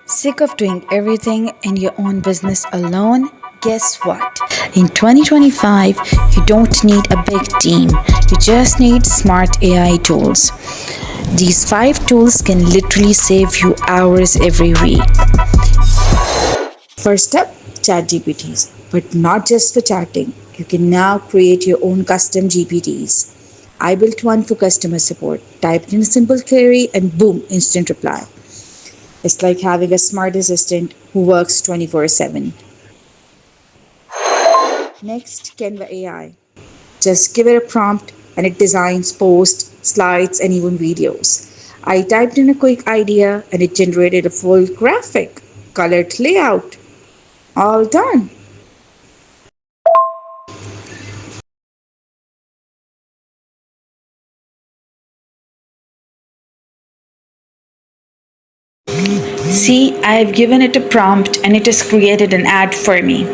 Sick of doing everything in your own business alone? Guess what? In 2025, you don't need a big team. You just need smart AI tools. These 5 tools can literally save you hours every week. First up, ChatGPTs. But not just for chatting. You can now create your own custom GPTs. I built one for customer support. Typed in a simple query and boom, instant reply. It's like having a smart assistant who works 24/7. Next, Canva AI. Just give it a prompt and it designs posts, slides, and even videos. I typed in a quick idea and it generated a full graphic, colored layout. All done. See, I've given it a prompt and it has created an ad for me.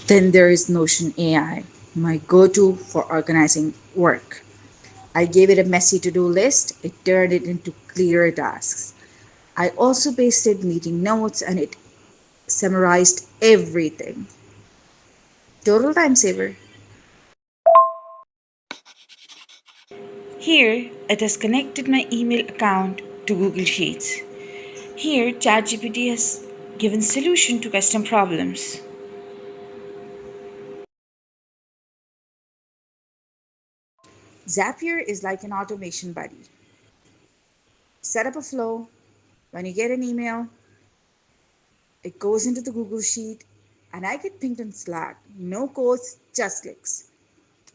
Then there is Notion AI, my go to for organizing work. I gave it a messy to do list, it turned it into clearer tasks. I also pasted meeting notes and it summarized everything. Total time saver. Here, it has connected my email account to Google Sheets. Here, ChatGPT has given solution to custom problems. Zapier is like an automation buddy. Set up a flow. When you get an email, it goes into the Google Sheet and I get pinged on Slack. No codes, just clicks.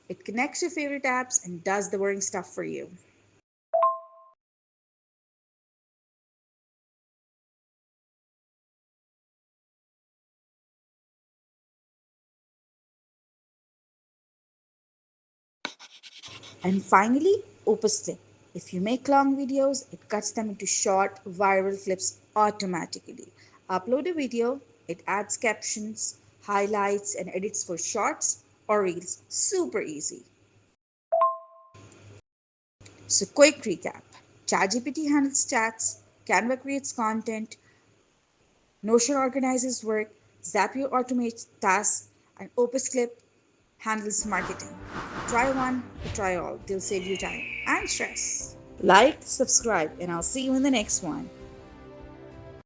It connects your favorite apps and does the boring stuff for you. And finally, Opus Clip. If you make long videos, it cuts them into short, viral clips automatically. Upload a video, it adds captions, highlights, and edits for shorts or reels. Super easy. So, quick recap: ChatGPT handles chats, Canva creates content, Notion organizes work, Zapier automates tasks, and Opus Clip handles marketing. Try one or try all. They'll save you time and stress. Like, subscribe, and I'll see you in the next one.